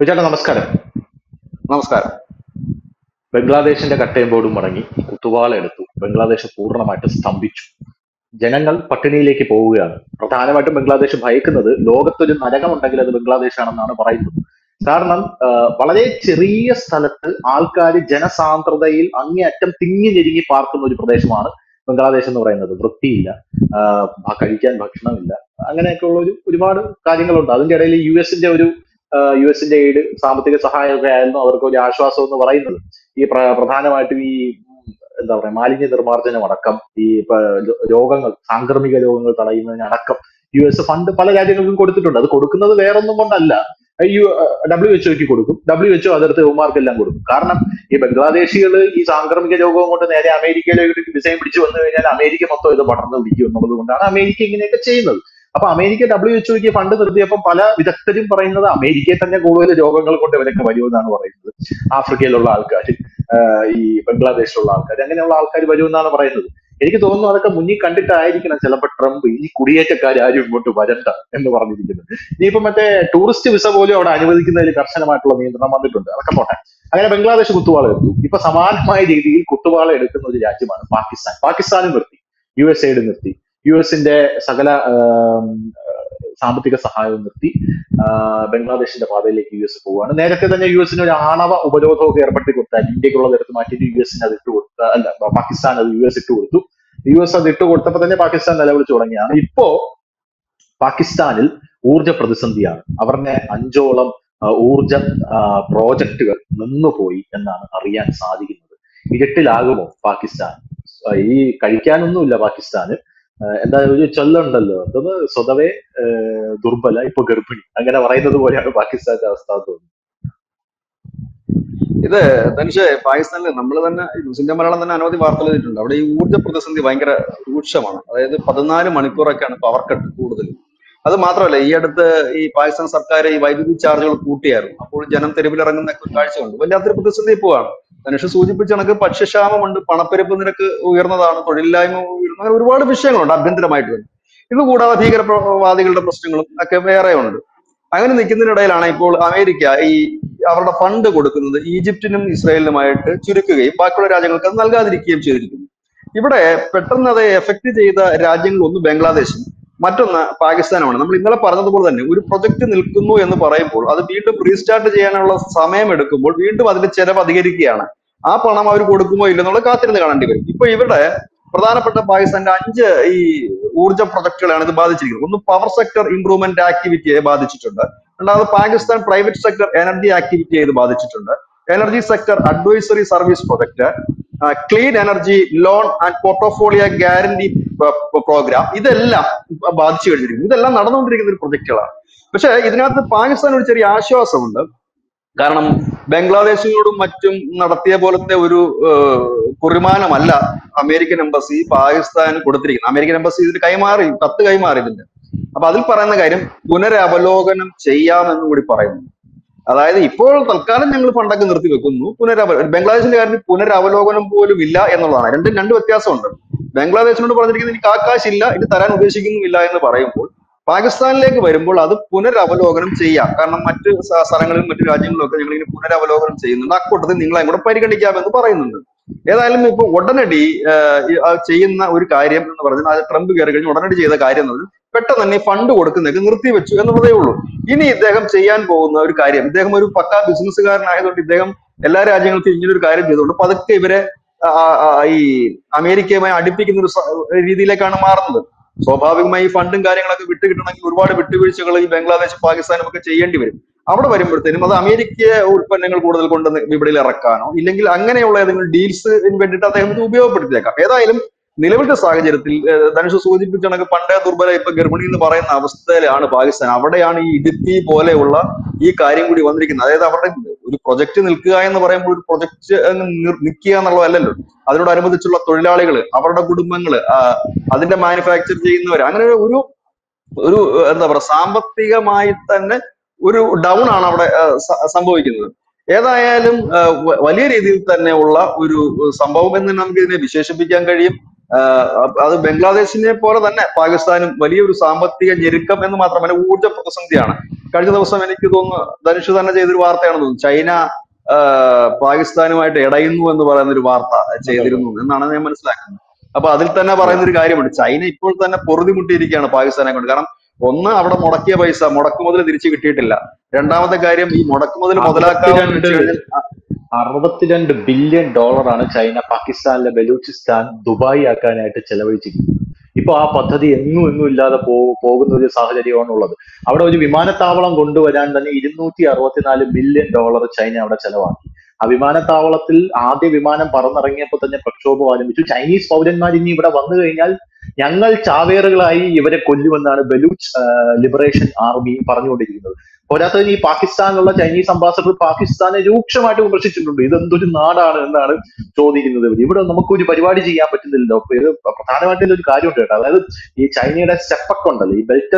ചേട്ടാ നമസ്കാരം. നമസ്കാരം. ബംഗ്ലാദേശിന്റെ കട്ടയും ബോർഡും മടങ്ങി കുത്തുവാള എടുത്തു. ബംഗ്ലാദേശ് പൂർണ്ണമായിട്ട് സ്തംഭിച്ചു. ജനങ്ങൾ പട്ടിണിയിലേക്ക് പോവുകയാണ്. പ്രധാനമായിട്ടും ബംഗ്ലാദേശ് ഭയക്കുന്നത് ലോകത്തൊരു നരകമുണ്ടെങ്കിൽ അത് ബംഗ്ലാദേശാണെന്നാണ് പറയുന്നത്. കാരണം വളരെ ചെറിയ സ്ഥലത്ത് ആൾക്കാർ ജനസാന്ദ്രതയിൽ അങ്ങേയറ്റം തിങ്ങി ഞെരുങ്ങി പാർക്കുന്ന ഒരു പ്രദേശമാണ് ബംഗ്ലാദേശ് എന്ന് പറയുന്നത്. വൃത്തിയില്ല, കഴിക്കാൻ ഭക്ഷണമില്ല, അങ്ങനെയൊക്കെയുള്ള ഒരുപാട് കാര്യങ്ങളുണ്ട്. അതിന്റെ ഇടയിൽ യു എസിന്റെ എയ്ഡ്, സാമ്പത്തിക സഹായമൊക്കെ ആയിരുന്നു അവർക്ക് ഒരു ആശ്വാസം എന്ന് പറയുന്നത്. പ്രധാനമായിട്ടും എന്താ പറയാ, മാലിന്യ നിർമ്മാർജ്ജനം അടക്കം, രോഗങ്ങൾ, സാംക്രമിക രോഗങ്ങൾ തടയുന്നതിനടക്കം ഫണ്ട് പല രാജ്യങ്ങൾക്കും കൊടുത്തിട്ടുണ്ട്. അത് കൊടുക്കുന്നത് വേറൊന്നും കൊണ്ടല്ല, യു WHO കൊടുക്കും. WHO അതിർത്ത് യുവമാർക്കെല്ലാം കൊടുക്കും. കാരണം ഈ ബംഗ്ലാദേശികൾ ഈ സാംക്രമിക രോഗവും കൊണ്ട് നേരെ അമേരിക്കയിലേക്ക് വിസയം പിടിച്ചു വന്നു കഴിഞ്ഞാൽ അമേരിക്ക മൊത്തം ഇത് പടർന്നു പിടിക്കും എന്നുള്ളത് കൊണ്ടാണ് അമേരിക്ക ഇങ്ങനെയൊക്കെ ചെയ്യുന്നത്. അപ്പൊ അമേരിക്ക WHO ഫണ്ട് നിർത്തിയപ്പോൾ പല വിദഗ്ധരും പറയുന്നത് അമേരിക്കയെ തന്നെ കൂടുതൽ രോഗങ്ങൾ കൊണ്ട് ഇവരൊക്കെ വരുമെന്നാണ് പറയുന്നത്. ആഫ്രിക്കയിലുള്ള ആൾക്കാർ, ഈ ബംഗ്ലാദേശിലുള്ള ആൾക്കാർ, അങ്ങനെയുള്ള ആൾക്കാർ വരുമെന്നാണ് പറയുന്നത്. എനിക്ക് തോന്നുന്നു അതൊക്കെ മുന്നിൽ കണ്ടിട്ടായിരിക്കണം ചിലപ്പോൾ ട്രംപ് ഈ കുടിയേറ്റക്കാർ ആരും ഇങ്ങോട്ട് വരണ്ട എന്ന് പറഞ്ഞിരിക്കുന്നത്. ഇനിയിപ്പോ മറ്റേ ടൂറിസ്റ്റ് വിസ പോലും അവിടെ അനുവദിക്കുന്നതിൽ കർശനമായിട്ടുള്ള നിയന്ത്രണം വന്നിട്ടുണ്ട്. അതൊക്കെ പോട്ടെ. അങ്ങനെ ബംഗ്ലാദേശ് കുത്തുവാള എടുത്തു. ഇപ്പൊ സമാനമായ രീതിയിൽ കുത്തുവാള എടുക്കുന്ന ഒരു രാജ്യമാണ് പാകിസ്ഥാൻ. പാകിസ്ഥാനും നിർത്തി, USAID നിർത്തി, US-ന്റെ സകല സാമ്പത്തിക സഹായവും നിർത്തി. ബംഗ്ലാദേശിന്റെ പാതയിലേക്ക് US പോവുകയാണ്. നേരത്തെ തന്നെ US-ന് ഒരു ആണവ ഉപരോധമൊക്കെ ഏർപ്പെടുത്തി കൊടുത്താൽ ഇന്ത്യക്കുള്ളത് എടുത്ത് മാറ്റിയിട്ട് US-ന് അത് ഇട്ട് കൊടുത്ത, അല്ല, പാകിസ്ഥാൻ അത് US ഇട്ട് കൊടുത്തു. US അത് ഇട്ട് കൊടുത്തപ്പോ തന്നെ പാകിസ്ഥാൻ നിലവിളിച്ചു തുടങ്ങിയാണ്. ഇപ്പോ പാകിസ്ഥാനിൽ ഊർജ പ്രതിസന്ധിയാണ്. അവരുടെ 5ഓളം ഊർജ പ്രോജക്റ്റുകൾ നിന്നുപോയി എന്നാണ് അറിയാൻ സാധിക്കുന്നത്. ഇരുട്ടിലാകുമോ പാകിസ്ഥാൻ? ഈ കഴിക്കാനൊന്നുമില്ല പാകിസ്ഥാന്. എന്താ ഒരു ചൊല്ലുണ്ടല്ലോ, അതൊന്ന് സ്വതവേ ദുർബല ഇപ്പൊ ഗർഭിണി, അങ്ങനെ പറയുന്നത് പോലെയാണ് പാകിസ്ഥാന്റെ അവസ്ഥ തോന്നുന്നത്. ഇത് ധനുഷ്, പാകിസ്ഥാനിൽ നമ്മൾ തന്നെ ന്യൂസ് ഇന്ത്യ മലയാളം തന്നെ അനവധി വാർത്തകൾ ചെയ്തിട്ടുണ്ട്. അവിടെ ഈ ഊർജ്ജ പ്രതിസന്ധി ഭയങ്കര രൂക്ഷമാണ്. അതായത് 14 മണിക്കൂറൊക്കെയാണ് പവർ കട്ട് കൂടുതൽ. അത് മാത്രമല്ല, ഈ അടുത്ത് ഈ പാകിസ്ഥാൻ സർക്കാർ ഈ വൈദ്യുതി ചാർജുകൾ കൂട്ടിയായിരുന്നു. അപ്പോൾ ജനം തെരുവിലിറങ്ങുന്ന ഒരു കാഴ്ചയുണ്ട്. വല്ലാത്തൊരു പ്രതിസന്ധി പോവാണ്. ധനുഷ് സൂചിപ്പിച്ച കണക്ക് ഭക്ഷ്യക്ഷാമമുണ്ട്, പണപ്പെരുപ്പ് നിരക്ക് ഉയർന്നതാണ്, തൊഴിലില്ലായ്മ ഉയർന്ന, അങ്ങനെ ഒരുപാട് വിഷയങ്ങളുണ്ട് ആഭ്യന്തരമായിട്ട് തന്നെ. ഇത് കൂടാതെ ഭീകരവാദികളുടെ പ്രശ്നങ്ങളും ഒക്കെ വേറെ ഉണ്ട്. അങ്ങനെ നിൽക്കുന്നതിനിടയിലാണ് ഇപ്പോൾ അമേരിക്ക ഈ അവരുടെ ഫണ്ട് കൊടുക്കുന്നത് ഈജിപ്തിനും ഇസ്രായേലിനുമായിട്ട് ചുരുക്കുകയും ബാക്കിയുള്ള രാജ്യങ്ങൾക്ക് അത് നൽകാതിരിക്കുകയും ചെയ്തിരിക്കുന്നു. ഇവിടെ പെട്ടെന്ന് അത് എഫക്ട് ചെയ്ത രാജ്യങ്ങൾ ഒന്ന് ബംഗ്ലാദേശും മറ്റൊന്ന് പാകിസ്ഥാനുമാണ്. നമ്മൾ ഇന്നലെ പറഞ്ഞതുപോലെ തന്നെ ഒരു പ്രൊജക്ട് നിൽക്കുന്നു എന്ന് പറയുമ്പോൾ അത് വീണ്ടും റീസ്റ്റാർട്ട് ചെയ്യാനുള്ള സമയം എടുക്കുമ്പോൾ വീണ്ടും അതിന്റെ ചെലവ് അധികരിക്കുകയാണ്. ആ പണം അവർ കൊടുക്കുമോ ഇല്ലെന്നുള്ളത് കാത്തിരുന്ന് കാണേണ്ടി വരും. ഇപ്പൊ ഇവിടെ പ്രധാനപ്പെട്ട പാകിസ്ഥാന്റെ 5 ഈ ഊർജ്ജ പ്രൊജക്ടുകളാണ് ഇത് ബാധിച്ചിരിക്കുന്നത്. ഒന്ന് പവർ സെക്ടർ ഇംപ്രൂവ്മെന്റ് ആക്ടിവിറ്റിയെ ബാധിച്ചിട്ടുണ്ട്. രണ്ടാമത് പാകിസ്ഥാൻ പ്രൈവറ്റ് സെക്ടർ എനർജി ആക്ടിവിറ്റിയെ ഇത് ബാധിച്ചിട്ടുണ്ട്. Energy sector advisory service project, clean energy loan and portfolio guarantee programme, ഇതെല്ലാം ബാധിച്ചു കഴിഞ്ഞിരിക്കുന്നു. ഇതെല്ലാം നടന്നുകൊണ്ടിരിക്കുന്ന ഒരു പ്രൊജക്ടുകളാണ്. പക്ഷെ ഇതിനകത്ത് പാകിസ്ഥാൻ ഒരു ചെറിയ ആശ്വാസമുണ്ട്. കാരണം ബംഗ്ലാദേശിനോടും മറ്റും നടത്തിയ പോലത്തെ ഒരു കുറിമാനമല്ല അമേരിക്കൻ എംബസി പാകിസ്ഥാന് കൊടുത്തിരിക്കുന്നത്. അമേരിക്കൻ എംബസി ഇതിന് കത്ത് കൈമാറി ഇതിന്റെ. അപ്പൊ അതിൽ പറയുന്ന കാര്യം പുനരവലോകനം ചെയ്യാമെന്ന് കൂടി പറയുന്നു. അതായത് ഇപ്പോൾ തൽക്കാലം ഞങ്ങൾ ഫണ്ടൊക്കെ നിർത്തി വെക്കുന്നു, ബംഗ്ലാദേശിന്റെ കാര്യത്തിൽ പുനരവലോകനം പോലും ഇല്ല എന്നുള്ളതാണ്. രണ്ട് വ്യത്യാസമുണ്ട്. ബംഗ്ലാദേശിനോട് പറഞ്ഞിരിക്കുന്നത് എനിക്ക് ആകാശില്ല, ഇത് തരാൻ ഉദ്ദേശിക്കുന്നുമില്ല എന്ന് പറയുമ്പോൾ പാകിസ്ഥാനിലേക്ക് വരുമ്പോൾ അത് പുനരവലോകനം ചെയ്യാം. കാരണം മറ്റ് സ്ഥലങ്ങളിലും മറ്റു രാജ്യങ്ങളിലും ഒക്കെ ഞങ്ങൾ ഇങ്ങനെ പുനരവലോകനം ചെയ്യുന്നുണ്ട്, അക്കൂട്ടത്തിൽ നിങ്ങളെ കൂടെ പരിഗണിക്കാമെന്ന് പറയുന്നുണ്ട്. ഏതായാലും ഇപ്പൊ ഉടനടി ചെയ്യുന്ന ഒരു കാര്യം എന്ന് പറഞ്ഞാൽ അത് ട്രംപ് കയറി കഴിഞ്ഞ് ഉടനടി ചെയ്ത കാര്യം എന്നത് പെട്ടെന്ന് തന്നെ ഫണ്ട് കൊടുക്കുന്നതൊക്കെ നിർത്തിവെച്ചു എന്നുള്ളതേ ഉള്ളൂ. ഇനി ഇദ്ദേഹം ചെയ്യാൻ പോകുന്ന ഒരു കാര്യം, ഇദ്ദേഹം ഒരു പക്കാ ബിസിനസ്സുകാരനായതുകൊണ്ട് ഇദ്ദേഹം എല്ലാ രാജ്യങ്ങൾക്കും ഇങ്ങനൊരു കാര്യം ചെയ്തുകൊണ്ട് പതുക്കെ ഇവരെ ഈ അമേരിക്കയുമായി അടുപ്പിക്കുന്ന ഒരു രീതിയിലേക്കാണ് മാറുന്നത്. സ്വാഭാവികമായി ഫണ്ടും കാര്യങ്ങളൊക്കെ കിട്ടണമെങ്കിൽ ഒരുപാട് വിട്ടുവീഴ്ചകൾ ഈ ബംഗ്ലാദേശ് പാകിസ്ഥാനും ഒക്കെ ചെയ്യേണ്ടി വരും. അവിടെ വരുമ്പോഴത്തേനും അത് അമേരിക്ക ഉൽപ്പന്നങ്ങൾ കൂടുതൽ കൊണ്ട് വിപണിയിൽ ഇറക്കാനോ ഇല്ലെങ്കിൽ അങ്ങനെയുള്ള ഏതെങ്കിലും ഡീൽസിന് വേണ്ടിയിട്ട് അദ്ദേഹം ഇത് ഉപയോഗപ്പെടുത്തിയേക്കാം. ഏതായാലും നിലവിലത്തെ സാഹചര്യത്തിൽ ധനുഷ് സൂചിപ്പിച്ച കണക്ക് പണ്ടേ ദുർബല ഇപ്പൊ ഗർഭിണി എന്ന് പറയുന്ന അവസ്ഥയിലാണ് പാകിസ്ഥാൻ. അവിടെയാണ് ഈ ഇടുക്കി പോലെയുള്ള ഈ കാര്യം കൂടി വന്നിരിക്കുന്നത്. അതായത് അവരുടെ ഒരു പ്രൊജക്ട് നിൽക്കുക എന്ന് പറയുമ്പോൾ ഒരു പ്രൊജക്ട് നിൽക്കുക എന്നുള്ളതല്ലല്ലോ, അതിനോടനുബന്ധിച്ചുള്ള തൊഴിലാളികൾ, അവരുടെ കുടുംബങ്ങള്, അതിന്റെ മാനുഫാക്ചർ ചെയ്യുന്നവർ, അങ്ങനെ ഒരു എന്താ പറയുക, സാമ്പത്തികമായി തന്നെ ഒരു ഡൗൺ ആണ് അവിടെ സംഭവിക്കുന്നത്. ഏതായാലും വലിയ രീതിയിൽ തന്നെയുള്ള ഒരു സംഭവം എന്ന് നമുക്ക് ഇതിനെ വിശേഷിപ്പിക്കാൻ കഴിയും. അത് ബംഗ്ലാദേശിനെ പോലെ തന്നെ പാകിസ്ഥാനും വലിയൊരു സാമ്പത്തിക ഞെരുക്കം എന്ന് മാത്രമല്ല ഊർജ്ജ പ്രതിസന്ധിയാണ്. കഴിഞ്ഞ ദിവസം എനിക്ക് തോന്നുന്നു ധനുഷ് തന്നെ ചെയ്തൊരു വാർത്തയാണെന്ന് തോന്നുന്നു, ചൈന പാകിസ്ഥാനുമായിട്ട് ഇടയുന്നു എന്ന് പറയുന്ന ഒരു വാർത്ത ചെയ്തിരുന്നു എന്നാണ് ഞാൻ മനസ്സിലാക്കുന്നത്. അപ്പൊ അതിൽ തന്നെ പറയുന്ന ഒരു കാര്യമുണ്ട്, ചൈന ഇപ്പോൾ തന്നെ പൊറുതിമുട്ടിയിരിക്കുകയാണ് പാകിസ്ഥാനെ കൊണ്ട്. കാരണം ഒന്ന്, അവിടെ മുടക്കിയ പൈസ മുടക്കുമുതൽ തിരിച്ചു കിട്ടിയിട്ടില്ല. രണ്ടാമത്തെ കാര്യം, ഈ മുടക്കുമുതൽ മുതലാക്കാമെന്ന് വെച്ച് കഴിഞ്ഞാൽ 62 ബില്യൺ ഡോളറാണ് ചൈന പാകിസ്ഥാനിലെ ബലൂചിസ്ഥാൻ ദുബായ് ആക്കാനായിട്ട് ചെലവഴിച്ചിരിക്കുന്നത്. ഇപ്പൊ ആ പദ്ധതി എങ്ങും ഇല്ലാതെ പോകുന്ന ഒരു സാഹചര്യമാണുള്ളത്. അവിടെ ഒരു വിമാനത്താവളം കൊണ്ടുവരാൻ തന്നെ 264 ബില്യൺ ഡോളർ ചൈന അവിടെ ചെലവാക്കി. ആ വിമാനത്താവളത്തിൽ ആദ്യ വിമാനം പറന്നിറങ്ങിയപ്പോൾ തന്നെ പ്രക്ഷോഭം ആരംഭിച്ചു. ചൈനീസ് പൗരന്മാർ ഇനി ഇവിടെ വന്നു കഴിഞ്ഞാൽ ഞങ്ങൾ ചാവേറുകളായി ഇവരെ കൊല്ലുമെന്നാണ് ബലൂച്ച് ലിബറേഷൻ ആർമി പറഞ്ഞുകൊണ്ടിരിക്കുന്നത്. പോരാത്തതിന് ഈ പാകിസ്ഥാനിലുള്ള ചൈനീസ് അംബാസഡർ പാകിസ്ഥാനെ രൂക്ഷമായിട്ട് വിമർശിച്ചിട്ടുണ്ട്. ഇതെന്തൊരു നാടാണ് എന്നാണ് ചോദിക്കുന്നത്. ഇവിടെ നമുക്കൊരു പരിപാടി ചെയ്യാൻ പറ്റുന്നില്ലല്ലോ. ഇത് പ്രധാനമായിട്ടുള്ള ഒരു കാര്യമുണ്ട് കേട്ടോ. അതായത് ഈ ചൈനയുടെ സ്റ്റെപ്പൊക്കെ ഉണ്ടല്ലോ, ഈ ബെൽറ്റ്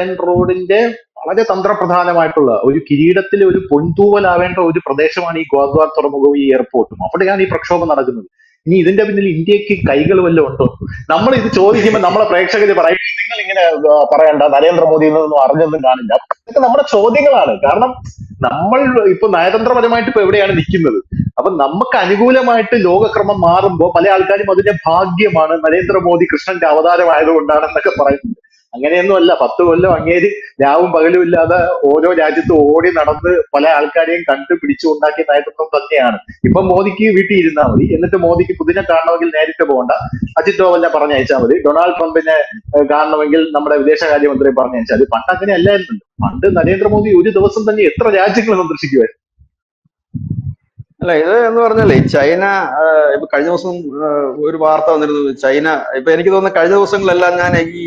ആൻഡ് റോഡിന്റെ വളരെ തന്ത്രപ്രധാനമായിട്ടുള്ള ഒരു കിരീടത്തിലെ ഒരു പൊൻതൂവലാവേണ്ട ഒരു പ്രദേശമാണ് ഈ ഗ്വാദ്വാർ തുറമുഖവും ഈ എയർപോർട്ടും. അവിടെയാണ് ഈ പ്രക്ഷോഭം നടക്കുന്നത്. ഇനി ഇതിന്റെ പിന്നിൽ ഇന്ത്യക്ക് കൈകൾ വല്ലതും ഉണ്ടോ? നമ്മൾ ഇത് ചോദിക്കുമ്പോൾ നമ്മളെ പ്രേക്ഷകര് പറയും നിങ്ങൾ ഇങ്ങനെ പറയണ്ട, നരേന്ദ്രമോദി എന്നൊന്നും അറിഞ്ഞൊന്നും കാണില്ല. ഇതൊക്കെ നമ്മുടെ ചോദ്യങ്ങളാണ്. കാരണം നമ്മൾ ഇപ്പൊ നയതന്ത്രപരമായിട്ട് ഇപ്പൊ എവിടെയാണ് നിൽക്കുന്നത്? അപ്പൊ നമുക്ക് അനുകൂലമായിട്ട് ലോകക്രമം മാറുമ്പോൾ പല ആൾക്കാരും അതിന്റെ ഭാഗ്യമാണ്, നരേന്ദ്രമോദി കൃഷ്ണന്റെ അവതാരമായതുകൊണ്ടാണെന്നൊക്കെ പറയുന്നത്. അങ്ങനെയൊന്നുമല്ല. 10 കൊല്ലം അങ്ങേര് രാവും പകലും ഇല്ലാതെ ഓരോ രാജ്യത്തും ഓടി നടന്ന് പല ആൾക്കാരെയും കണ്ടുപിടിച്ചു ഉണ്ടാക്കിയ നയതന്ത്രം തന്നെയാണ്. ഇപ്പൊ മോദിക്ക് വീട്ടിൽ ഇരുന്നാൽ മതി, എന്നിട്ട് മോദിക്ക് പുതിനെ കാണണമെങ്കിൽ നേരിട്ട് പോകണ്ട, അജിത് ഡോവലിനെ പറഞ്ഞയച്ചാൽ മതി. ഡൊണാൾഡ് ട്രംപിനെ കാണണമെങ്കിൽ നമ്മുടെ വിദേശകാര്യമന്ത്രിയെ പറഞ്ഞയച്ചാൽ മതി. പണ്ട് അങ്ങനെ അല്ലായിരുന്നു. പണ്ട് നരേന്ദ്രമോദി ഒരു ദിവസം തന്നെ എത്ര രാജ്യങ്ങൾ സന്ദർശിക്കുമായിരുന്നു. അല്ല, ഇത് എന്ന് പറഞ്ഞാലേ ചൈന ഇപ്പൊ കഴിഞ്ഞ ദിവസം ഒരു വാർത്ത വന്നിരുന്നത്, ചൈന ഇപ്പൊ എനിക്ക് തോന്നുന്നു കഴിഞ്ഞ ദിവസങ്ങളെല്ലാം ഞാൻ ഈ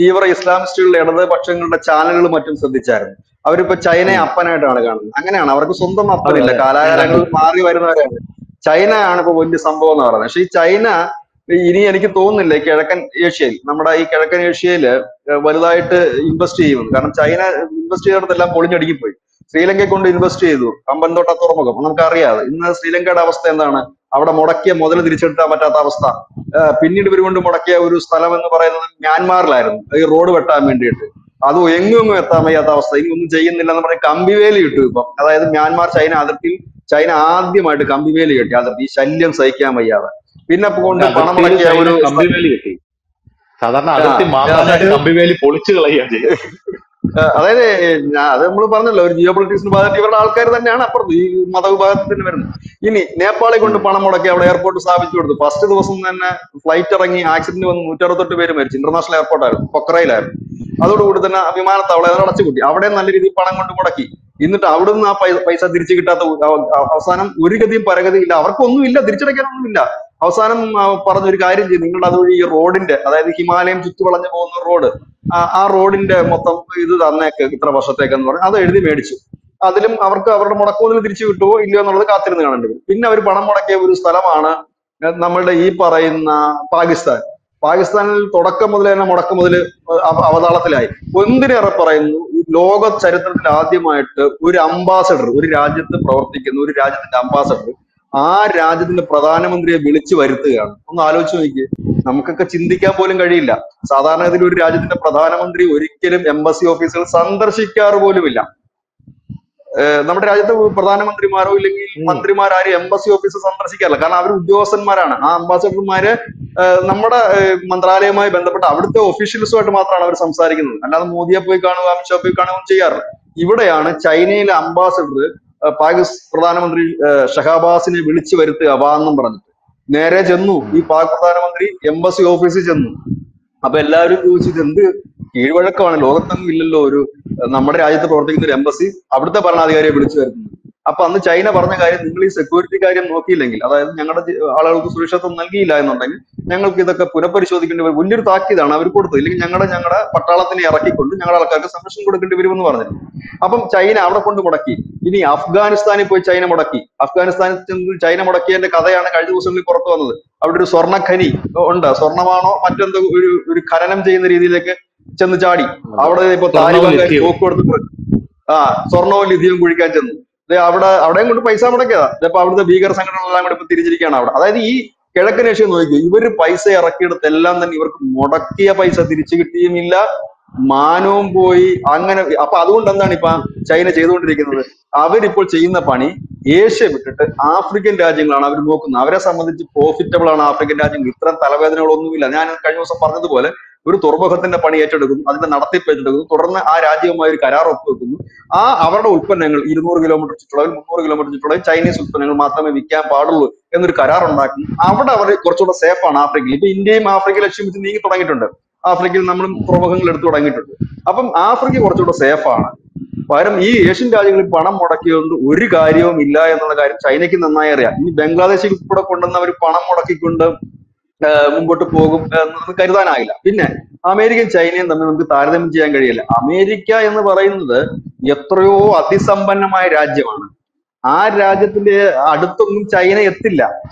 തീവ്ര ഇസ്ലാമിസ്റ്റുകളുടെ ഇടതുപക്ഷങ്ങളുടെ ചാനലുകൾ മറ്റും ശ്രദ്ധിച്ചായിരുന്നു. അവരിപ്പോ ചൈനയെ അപ്പനായിട്ടാണ് കാണുന്നത്. അങ്ങനെയാണ്, അവർക്ക് സ്വന്തം അപ്പനില്ല, കാലാകാലങ്ങൾ മാറി വരുന്നവരാണ്. ചൈന ആണ് ഇപ്പൊ വലിയ സംഭവം എന്ന് പറയുന്നത്. പക്ഷെ ഈ ചൈന ഇനി എനിക്ക് തോന്നുന്നില്ല ഈ കിഴക്കൻ ഏഷ്യയിൽ, നമ്മുടെ ഈ കിഴക്കൻ ഏഷ്യയിൽ വലുതായിട്ട് ഇൻവെസ്റ്റ് ചെയ്യുമെന്ന്. കാരണം ചൈന ഇൻവെസ്റ്റ് ചെയ്തിടത്തെല്ലാം പൊളിഞ്ഞടുക്കിപ്പോയി. ശ്രീലങ്കയെ കൊണ്ട് ഇൻവെസ്റ്റ് ചെയ്തു, അമ്പൻതോട്ട തുറമുഖം, നമുക്കറിയാതെ. ഇന്ന് ശ്രീലങ്കയുടെ അവസ്ഥ എന്താണ്? അവിടെ മുടക്കിയ മുതൽ തിരിച്ചെടുക്കാൻ പറ്റാത്ത അവസ്ഥ. പിന്നീട് ഇവർ കൊണ്ട് മുടക്കിയ ഒരു സ്ഥലം എന്ന് പറയുന്നത് മ്യാൻമാറിലായിരുന്നു, ഈ റോഡ് വെട്ടാൻ വേണ്ടിയിട്ട്. അതും എങ്ങും എത്താൻ വയ്യാത്ത അവസ്ഥ. ഇങ്ങൊന്നും ചെയ്യുന്നില്ല എന്ന് പറഞ്ഞ് കമ്പിവേലി കിട്ടു ഇപ്പം. അതായത് മ്യാൻമാർ ചൈന അതിർത്തിയിൽ ചൈന ആദ്യമായിട്ട് കമ്പിവേലി കെട്ടി, അതിർത്തി ഈ ശല്യം സഹിക്കാൻ വയ്യാതെ. പിന്നെ കൊണ്ട് പണം മുടക്കിയ ഒരു കമ്പിവേലി കെട്ടി. സാധാരണ അതിർത്തി കമ്പിവേലി പൊളിച്ചു കളയുകയാണ് ചെയ്യുന്നത്. അതായത് അത് നമ്മൾ പറഞ്ഞല്ലോ, ഒരു ജിയോ പൊളിറ്റിക്സിന് ഭാഗത്ത് ഇവരുടെ ആൾക്കാർ തന്നെയാണ് അപ്പുറത്ത് ഈ മതവിഭാഗത്തിന് വരുന്നത്. ഇനി നേപ്പാളിൽ കൊണ്ട് പണം മുടക്കി അവിടെ എയർപോർട്ട് സ്ഥാപിച്ചു കൊടുത്തു. ഫസ്റ്റ് ദിവസം തന്നെ ഫ്ലൈറ്റ് ഇറങ്ങി ആക്സിഡന്റ് വന്ന് 168 പേര് മരിച്ചു. ഇന്റർനാഷണൽ എയർപോർട്ടായിരുന്നു, പൊക്രയിലായിരുന്നു. അതോടുകൂടി തന്നെ വിമാനത്താവളം അടച്ചുപൂട്ടി. അവിടെ നല്ല രീതിയിൽ പണം കൊണ്ട് മുടക്കി. എന്നിട്ട് അവിടുന്ന് ആ പൈസ തിരിച്ചു കിട്ടാത്ത അവസാനം ഒരു ഗതിയും പരഗതിയില്ല, അവർക്കൊന്നുമില്ല, തിരിച്ചടയ്ക്കാനൊന്നുമില്ല. അവസാനം പറഞ്ഞൊരു കാര്യം ചെയ്തു, നിങ്ങൾ അതുവഴി ഈ റോഡിന്റെ, അതായത് ഹിമാലയം ചുറ്റുവളഞ്ഞു പോകുന്ന റോഡ്, ആ റോഡിന്റെ മൊത്തം ഇത് തന്നേക്ക് ഇത്ര വർഷത്തേക്കെന്ന് പറഞ്ഞ് അത് എഴുതി മേടിച്ചു. അതിലും അവർക്ക് അവരുടെ മുടക്കുമുതൽ തിരിച്ചു കിട്ടുമോ ഇല്ലയോ എന്നുള്ളത് കാത്തിരുന്ന് കാണേണ്ടി വരും. പിന്നെ അവർ പണം മുടക്കിയ ഒരു സ്ഥലമാണ് നമ്മളുടെ ഈ പറയുന്ന പാകിസ്ഥാൻ. പാകിസ്ഥാനിൽ തുടക്കം മുതൽ തന്നെ മുടക്കുമുതൽ അവതാളത്തിലായി. എന്തിനേറെ പറയുന്നു, ലോക ചരിത്രത്തിൽ ആദ്യമായിട്ട് ഒരു അംബാസഡർ, ഒരു രാജ്യത്ത് പ്രവർത്തിക്കുന്ന ഒരു രാജ്യത്തിന്റെ അംബാസഡർ ആ രാജ്യത്തിന്റെ പ്രധാനമന്ത്രിയെ വിളിച്ചു വരുത്തുകയാണ്. ഒന്ന് ആലോചിച്ച് നോക്കിയേ. നമുക്കൊക്കെ ചിന്തിക്കാൻ പോലും കഴിയില്ല. സാധാരണഗതിയിൽ ഒരു രാജ്യത്തിന്റെ പ്രധാനമന്ത്രി ഒരിക്കലും എംബസി ഓഫീസുകൾ സന്ദർശിക്കാറ് പോലുമില്ല. നമ്മുടെ രാജ്യത്തെ പ്രധാനമന്ത്രിമാരോ ഇല്ലെങ്കിൽ മന്ത്രിമാരും എംബസി ഓഫീസ് സന്ദർശിക്കാറില്ല. കാരണം അവർ ഉദ്യോഗസ്ഥന്മാരാണ്. ആ അംബാസഡർമാര് നമ്മുടെ മന്ത്രാലയവുമായി ബന്ധപ്പെട്ട അവിടുത്തെ ഒഫീഷ്യൽസുമായിട്ട് മാത്രമാണ് അവർ സംസാരിക്കുന്നത്. അല്ലാതെ മോദിയെ പോയി കാണുക, അമിത്ഷാ പോയി കാണുക ചെയ്യാറില്ല. ഇവിടെയാണ് ചൈനയിലെ അംബാസഡർ പ്രധാനമന്ത്രി ഷഹബാസിനെ വിളിച്ചു വരുത്തുക വാന്നും പറഞ്ഞിട്ട് നേരെ ചെന്നു. ഈ പാക് പ്രധാനമന്ത്രി എംബസി ഓഫീസിൽ ചെന്നു. അപ്പൊ എല്ലാവരും ചോദിച്ചത് എന്ത് കീഴ്വഴക്കമാണ്, ലോകത്തൊന്നും ഇല്ലല്ലോ ഒരു നമ്മുടെ രാജ്യത്ത് പ്രവർത്തിക്കുന്ന ഒരു എംബസി അവിടുത്തെ ഭരണാധികാരിയെ വിളിച്ചു വരുത്തുന്നത്. അപ്പൊ അന്ന് ചൈന പറഞ്ഞ കാര്യം, നിങ്ങൾ ഈ സെക്യൂരിറ്റി കാര്യം നോക്കിയില്ലെങ്കിൽ, അതായത് ഞങ്ങളുടെ ആളുകൾക്ക് സുരക്ഷിതത്വം നൽകിയില്ല എന്നുണ്ടെങ്കിൽ ഞങ്ങൾക്ക് ഇതൊക്കെ പുനഃപരിശോധിക്കേണ്ടി വരും. വലിയൊരു താക്കീതാണ് അവർ കൊടുത്തത്. ഇല്ലെങ്കിൽ ഞങ്ങളുടെ പട്ടാളത്തിനെ ഇറക്കിക്കൊണ്ട് ഞങ്ങളുടെ ആൾക്കാർക്ക് സംരക്ഷണം കൊടുക്കേണ്ടി വരുമെന്ന് പറഞ്ഞിരുന്നു. അപ്പം ചൈന അവിടെ കൊണ്ട് മുടക്കി. ഇനി അഫ്ഗാനിസ്ഥാനിൽ പോയി ചൈന മുടക്കി. അഫ്ഗാനിസ്ഥാനിൽ ചെന്ന് ചൈന മുടക്കിയതിന്റെ കഥയാണ് കഴിഞ്ഞ ദിവസങ്ങളിൽ പുറത്തു വന്നത്. അവിടെ ഒരു സ്വർണ്ണഖനി ഉണ്ട്, സ്വർണ്ണമാണോ മറ്റെന്തോ ഒരു ഖനനം ചെയ്യുന്ന രീതിയിലേക്ക് ചെന്ന് ചാടി. അവിടെ ഇപ്പൊ താലിബാൻകാർ തോക്ക് കൊടുത്ത് സ്വർണവും ലിഥിയവും കുഴിക്കാൻ ചെന്നു. അവിടെയും കൊണ്ട് പൈസ മുടക്കിയതാ. ഇപ്പൊ അവിടുത്തെ ഭീകര സംഘടനകളെല്ലാം കൂടെ ഇപ്പൊ തിരിച്ചിരിക്കുകയാണ് അവിടെ. അതായത് ഈ കിഴക്കൻ ഏഷ്യ നോക്കി, ഇവര് പൈസ ഇറക്കിയെടുത്ത് എല്ലാം തന്നെ ഇവർക്ക് മുടക്കിയ പൈസ തിരിച്ചു കിട്ടിയുമില്ല, മാനവും പോയി. അങ്ങനെ അപ്പൊ അതുകൊണ്ട് എന്താണ് ഇപ്പൊ ചൈന ചെയ്തുകൊണ്ടിരിക്കുന്നത്? അവരിപ്പോൾ ചെയ്യുന്ന പണി ഏഷ്യ വിട്ടിട്ട് ആഫ്രിക്കൻ രാജ്യങ്ങളാണ് അവർ നോക്കുന്നത്. അവരെ സംബന്ധിച്ച് പ്രോഫിറ്റബിൾ ആണ് ആഫ്രിക്കൻ രാജ്യങ്ങൾ. ഇത്തരം തലവേദനകളൊന്നുമില്ല. ഞാൻ കഴിഞ്ഞ ദിവസം പറഞ്ഞതുപോലെ ഒരു തുറമുഖത്തിന്റെ പണി ഏറ്റെടുക്കുന്നു, അതിന്റെ നടത്തിപ്പ് ഏറ്റെടുക്കുന്നു, തുടർന്ന് ആ രാജ്യവുമായി ഒരു കരാർ ഒപ്പുവെക്കുന്നു. അവരുടെ ഉൽപ്പന്നങ്ങൾ 200 കിലോമീറ്റർ ചുറ്റളവിൽ 300 കിലോമീറ്റർ ചുറ്റളവിൽ ചൈനീസ് ഉൽപ്പന്നങ്ങൾ മാത്രമേ വിൽക്കാൻ പാടുള്ളൂ എന്നൊരു കരാർ ഉണ്ടാക്കുന്നു. അവിടെ അവർ കുറച്ചുകൂടെ സേഫാണ് ആഫ്രിക്കയിൽ. ഇപ്പൊ ഇന്ത്യയും ആഫ്രിക്ക ലക്ഷ്യം വെച്ച് നീങ്ങി തുടങ്ങിയിട്ടുണ്ട്. ആഫ്രിക്കയിൽ നമ്മളും തുറമുഖങ്ങൾ എടുത്തു തുടങ്ങിയിട്ടുണ്ട്. അപ്പം ആഫ്രിക്ക കുറച്ചുകൂടെ സേഫാണ്. പകരം ഈ ഏഷ്യൻ രാജ്യങ്ങളിൽ പണം മുടക്കിയതുകൊണ്ട് ഒരു കാര്യവും ഇല്ല എന്നുള്ള കാര്യം ചൈനയ്ക്ക് നന്നായി അറിയാം. ഇനി ബംഗ്ലാദേശിൽ കൂടെ കൊണ്ടുവന്ന് അവർ പണം മുടക്കിക്കൊണ്ട് മുമ്പോട്ട് പോകും എന്ന് കരുതാനാകില്ല. പിന്നെ അമേരിക്കയും ചൈനയും തമ്മിൽ നമുക്ക് താരതമ്യം ചെയ്യാൻ കഴിയില്ല. അമേരിക്ക എന്ന് പറയുന്നത് എത്രയോ അതിസമ്പന്നമായ രാജ്യമാണ്. ആ രാജ്യത്തിന്റെ അടുത്തൊന്നും ചൈന എത്തില്ല.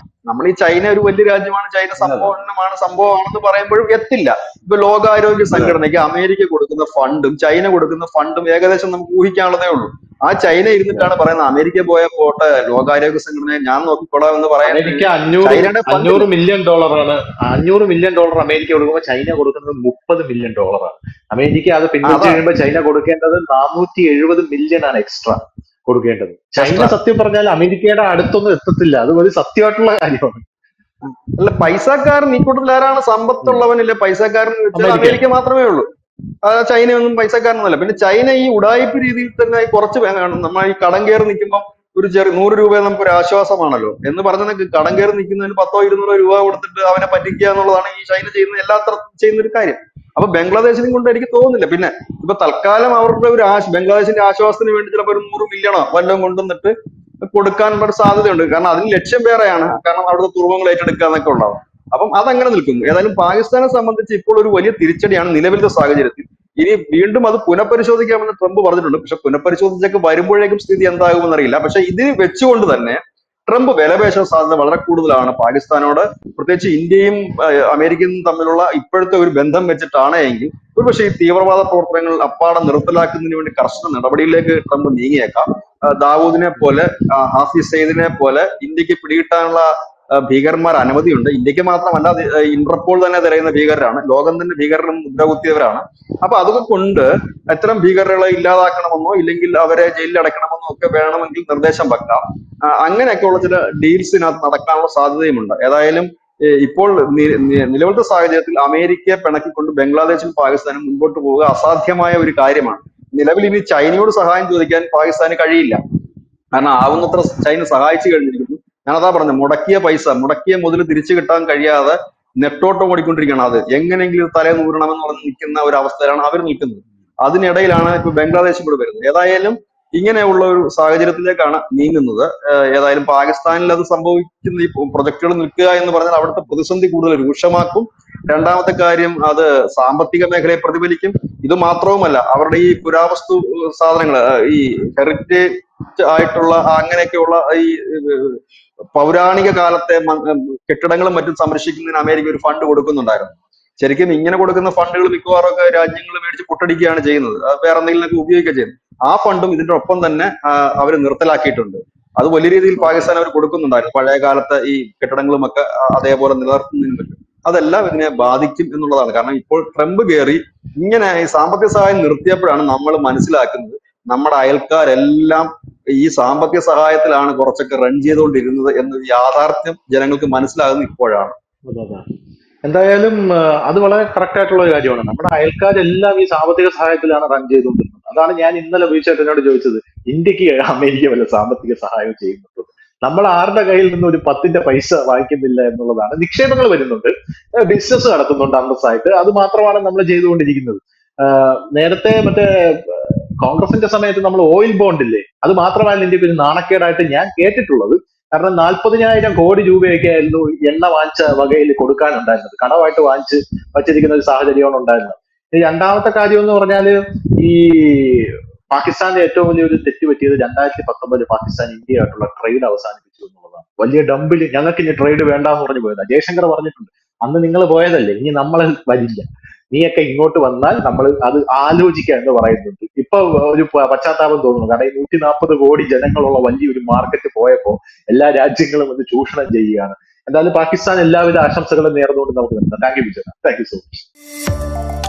നമ്മൾ ഈ ചൈന ഒരു വലിയ രാജ്യമാണ്, ചൈന സംഭവമാണെന്ന് പറയുമ്പോഴും എത്തില്ല. ഇപ്പൊ ലോകാരോഗ്യ സംഘടനയ്ക്ക് അമേരിക്ക കൊടുക്കുന്ന ഫണ്ടും ചൈന കൊടുക്കുന്ന ഫണ്ടും ഏകദേശം നമുക്ക് ഊഹിക്കാനുള്ളതേ ഉള്ളൂ. ആ ചൈന ഇരുന്നിട്ടാണ് പറയുന്നത് അമേരിക്ക പോയ പോട്ടെ, ലോകാരോഗ്യ സംഘടനയെ ഞാൻ നോക്കിക്കൊള്ളാം എന്ന് പറയാൻ. അമേരിക്ക ചൈനയുടെ ഫണ്ട് $500 മില്യൺ ആണ്. $500 മില്യൺ അമേരിക്ക കൊടുക്കുമ്പോൾ ചൈന കൊടുക്കുന്നത് $30 മില്യൺ ആണ്. അമേരിക്ക അത് പിൻവലിച്ചു കഴിയുമ്പോൾ ചൈന കൊടുക്കേണ്ടത് $470 മില്യൺ ആണ് എക്സ്ട്രാ കൊടുക്കേണ്ടത്. ചൈന സത്യം പറഞ്ഞാൽ അമേരിക്കയുടെ അടുത്തൊന്നും എത്തത്തില്ല. അത് ഒരു സത്യമായിട്ടുള്ള കാര്യമാണ്. അല്ല, പൈസക്കാരൻ ഈ കൂട്ടത്തിൽ ആരാണ് സമ്പത്തുള്ളവനില്ലേ? പൈസക്കാരൻ വെച്ചാൽ അമേരിക്ക മാത്രമേ ഉള്ളൂ. ചൈനയൊന്നും പൈസക്കാരനല്ല. പിന്നെ ചൈന ഈ ഉടായ്പ രീതിയിൽ തന്നെ കുറച്ച് നമ്മൾ ഈ കടം കയറി നിൽക്കുമ്പോൾ ഒരു 100 രൂപ നമുക്ക് ഒരു ആശ്വാസമാണല്ലോ എന്ന് പറഞ്ഞ കടം കയറി നിൽക്കുന്നതിന് 100-200 രൂപ കൊടുത്തിട്ട് അവനെ പറ്റിക്കുക എന്നുള്ളതാണ് ഈ ചൈന ചെയ്യുന്ന എല്ലാ തരത്തിലും ചെയ്യുന്ന ഒരു കാര്യം. അപ്പൊ ബംഗ്ലാദേശിനും കൊണ്ട് എനിക്ക് തോന്നുന്നില്ല. പിന്നെ ഇപ്പൊ തൽക്കാലം അവരുടെ ഒരു ബംഗ്ലാദേശിന്റെ ആശ്വാസത്തിന് വേണ്ടി ചിലപ്പോൾ ഒരു 100 മില്യണോ വല്ലതും കൊണ്ടുവന്നിട്ട് കൊടുക്കാനുള്ള ഒരു സാധ്യതയുണ്ട്. കാരണം അതിന് ലക്ഷ്യം വേറെയാണ്. കാരണം അവിടുത്തെ തുറമുഖങ്ങൾ ഏറ്റെടുക്കുക എന്നൊക്കെ ഉണ്ടാവും. അപ്പം അതങ്ങനെ നിൽക്കുന്നു. ഏതായാലും പാകിസ്ഥാനെ സംബന്ധിച്ച് ഇപ്പോൾ ഒരു വലിയ തിരിച്ചടിയാണ് നിലവിലത്തെ സാഹചര്യത്തിൽ. ഇനി വീണ്ടും അത് പുനഃപരിശോധിക്കാമെന്ന് ട്രംപ് പറഞ്ഞിട്ടുണ്ട്. പക്ഷെ പുനഃപരിശോധിച്ചൊക്കെ വരുമ്പോഴേക്കും സ്ഥിതി എന്താകുമെന്ന് അറിയില്ല. പക്ഷെ ഇത് വെച്ചുകൊണ്ട് തന്നെ ട്രംപ് വിലപേശാൻ സാധ്യത വളരെ കൂടുതലാണ് പാകിസ്ഥാനോട്. പ്രത്യേകിച്ച് ഇന്ത്യയും അമേരിക്കയും തമ്മിലുള്ള ഇപ്പോഴത്തെ ഒരു ബന്ധം വെച്ചിട്ടാണ് എങ്കിൽ ഒരുപക്ഷെ ഈ തീവ്രവാദ പ്രവർത്തനങ്ങൾ അപ്പാടെ നിർത്തലാക്കുന്നതിന് വേണ്ടി കർശന നടപടിയിലേക്ക് ട്രംപ് നീങ്ങിയേക്കാം. ദാവൂദിനെ പോലെ, ഹാഫിസ് സയ്യിദിനെ പോലെ ഇന്ത്യക്ക് പിടികിട്ടാനുള്ള ഭീകരന്മാർ അനവധിയുണ്ട്. ഇന്ത്യക്ക് മാത്രമല്ല, ഇന്റർപോൾ തന്നെ തിരയുന്ന ഭീകരരാണ്. ലോകം തന്നെ ഭീകരരും മുദ്രകുത്തിയവരാണ്. അപ്പൊ അതൊക്കെ കൊണ്ട് അത്തരം ഭീകരരെ ഇല്ലാതാക്കണമെന്നോ ഇല്ലെങ്കിൽ അവരെ ജയിലിൽ അടയ്ക്കണമെന്നോ ഒക്കെ വേണമെങ്കിൽ നിർദ്ദേശം വെക്കാം. അങ്ങനെയൊക്കെയുള്ള ചില ഡീൽസിനകത്ത് നടക്കാനുള്ള സാധ്യതയുമുണ്ട്. ഏതായാലും ഇപ്പോൾ നിലവിലത്തെ സാഹചര്യത്തിൽ അമേരിക്കയെ പിണക്കിക്കൊണ്ട് ബംഗ്ലാദേശും പാകിസ്ഥാനും മുൻപോട്ട് പോവുക അസാധ്യമായ ഒരു കാര്യമാണ്. നിലവിൽ ഇനി ചൈനയോട് സഹായം ചോദിക്കാൻ പാകിസ്ഥാന് കഴിയില്ല. കാരണം ആവുന്നത്ര ചൈന സഹായിച്ചു കഴിഞ്ഞിരിക്കുന്നു. ഞാനതാ പറഞ്ഞത്, മുടക്കിയ മുതൽ തിരിച്ചു കിട്ടാൻ കഴിയാതെ നെട്ടോട്ടം ഓടിക്കൊണ്ടിരിക്കുകയാണ്. അത് എങ്ങനെയെങ്കിലും തലേ നൂറണമെന്ന് പറഞ്ഞ് നിൽക്കുന്ന ഒരു അവസ്ഥയിലാണ് അവർ നിൽക്കുന്നത്. അതിനിടയിലാണ് ഇപ്പൊ ബംഗ്ലാദേശ് കൂടെ വരുന്നത്. ഏതായാലും ഇങ്ങനെയുള്ള ഒരു സാഹചര്യത്തിലേക്കാണ് നീങ്ങുന്നത്. ഏതായാലും പാകിസ്ഥാനിൽ അത് സംഭവിക്കുന്ന ഈ പ്രൊജക്ടുകൾ നിൽക്കുക എന്ന് പറഞ്ഞാൽ അവിടുത്തെ പ്രതിസന്ധി കൂടുതൽ രൂക്ഷമാക്കും. രണ്ടാമത്തെ കാര്യം, അത് സാമ്പത്തിക മേഖലയെ പ്രതിഫലിക്കും. ഇത് മാത്രവുമല്ല, അവരുടെ ഈ പുരാവസ്തു സാധനങ്ങൾ, ഈ ഹെറിറ്റേജ് ആയിട്ടുള്ള അങ്ങനെയൊക്കെയുള്ള ഈ പൗരാണിക കാലത്തെ കെട്ടിടങ്ങളും മറ്റും സംരക്ഷിക്കുന്നതിന് അമേരിക്ക ഒരു ഫണ്ട് കൊടുക്കുന്നുണ്ടായിരുന്നു. ശരിക്കും ഇങ്ങനെ കൊടുക്കുന്ന ഫണ്ടുകൾ മിക്കവാറും ഒക്കെ രാജ്യങ്ങൾ മേടിച്ച് പൊട്ടടിക്കുകയാണ് ചെയ്യുന്നത്. വേറെ എന്തെങ്കിലുമൊക്കെ ഉപയോഗിക്കുക ചെയ്യുന്നത്. ആ ഫണ്ടും ഇതിന്റെ ഒപ്പം തന്നെ അവർ നിർത്തലാക്കിയിട്ടുണ്ട്. അത് വലിയ രീതിയിൽ പാകിസ്ഥാൻ അവർ കൊടുക്കുന്നുണ്ടായിരുന്നു. പഴയ കാലത്തെ ഈ കെട്ടിടങ്ങളും ഒക്കെ അതേപോലെ നിലനിർത്തുന്നതിന് പറ്റും. അതെല്ലാം ഇതിനെ ബാധിക്കും എന്നുള്ളതാണ്. കാരണം ഇപ്പോൾ ട്രംപ് കയറി ഇങ്ങനെ ഈ സാമ്പത്തിക സഹായം നിർത്തിയപ്പോഴാണ് നമ്മൾ മനസ്സിലാക്കുന്നത് നമ്മുടെ അയൽക്കാരെല്ലാം ഈ സാമ്പത്തിക സഹായത്തിലാണ് കുറച്ചൊക്കെ റൺ ചെയ്തുകൊണ്ടിരുന്നത് എന്നൊരു യാഥാർത്ഥ്യം ജനങ്ങൾക്ക് മനസ്സിലാകുന്നത് ഇപ്പോഴാണ്. എന്തായാലും അത് വളരെ കറക്റ്റ് ആയിട്ടുള്ള ഒരു കാര്യമാണ്. നമ്മുടെ അയൽക്കാരെല്ലാം ഈ സാമ്പത്തിക സഹായത്തിലാണ് റൺ ചെയ്തുകൊണ്ടിരുന്നത്. അതാണ് ഞാൻ ഇന്നലെ വീഴ്ചേട്ടനോട് ചോദിച്ചത്, ഇന്ത്യക്ക് അമേരിക്ക വല്ല സാമ്പത്തിക സഹായം ചെയ്യുന്നുണ്ട്? നമ്മൾ ആരുടെ കയ്യിൽ നിന്ന് ഒരു 10 പൈസ വാങ്ങിക്കുന്നില്ല എന്നുള്ളതാണ്. നിക്ഷേപങ്ങൾ വരുന്നുണ്ട്, ബിസിനസ് നടത്തുന്നുണ്ട് അന്തസ്സായിട്ട്. അത് മാത്രമാണ് നമ്മൾ ചെയ്തുകൊണ്ടിരിക്കുന്നത്. നേരത്തെ മറ്റേ കോൺഗ്രസിന്റെ സമയത്ത് നമ്മൾ ഓയിൽ ബോണ്ട് ഇല്ലേ, അത് മാത്രമല്ല ഇന്ത്യക്ക് ഒരു നാണക്കേടായിട്ട് ഞാൻ കേട്ടിട്ടുള്ളത്. കാരണം 40,000 കോടി രൂപയൊക്കെ ആയിരുന്നു എണ്ണ വാങ്ങിച്ച വകയിൽ കൊടുക്കാനുണ്ടായിരുന്നത്. കടമായിട്ട് വാങ്ങിച്ച് വച്ചിരിക്കുന്ന ഒരു സാഹചര്യമാണ് ഉണ്ടായിരുന്നത്. രണ്ടാമത്തെ കാര്യം എന്ന് പറഞ്ഞാല്, ഈ പാകിസ്ഥാന്റെ ഏറ്റവും വലിയൊരു തെറ്റ് പറ്റിയത് 2019 പാകിസ്ഥാൻ ഇന്ത്യയായിട്ടുള്ള ട്രേഡ് അവസാനിപ്പിച്ചു എന്നുള്ളതാണ്. വലിയ ഡംപിൽ ഞങ്ങൾക്ക് ഇനി ട്രേഡ് വേണ്ടാന്ന് പറഞ്ഞു പോയതാണ്. ജയശങ്കർ പറഞ്ഞിട്ടുണ്ട്, അന്ന് നിങ്ങൾ പോയതല്ലേ, ഇനി നമ്മൾ വരില്ല, നീയൊക്കെ ഇങ്ങോട്ട് വന്നാൽ നമ്മൾ അത് ആലോചിക്കാം എന്ന് പറയുന്നുണ്ട്. ഇപ്പൊ ഒരു പശ്ചാത്താപം തോന്നുന്നു. കാരണം ഈ 140 കോടി ജനങ്ങളുള്ള വലിയൊരു മാർക്കറ്റ് പോയപ്പോ എല്ലാ രാജ്യങ്ങളും അത് ചൂഷണം ചെയ്യുകയാണ്. എന്തായാലും പാകിസ്ഥാൻ എല്ലാവിധ ആശംസകളും നേർന്നുകൊണ്ട് നമുക്ക് നിർത്താം. Thank you Vijaya, thank you so much.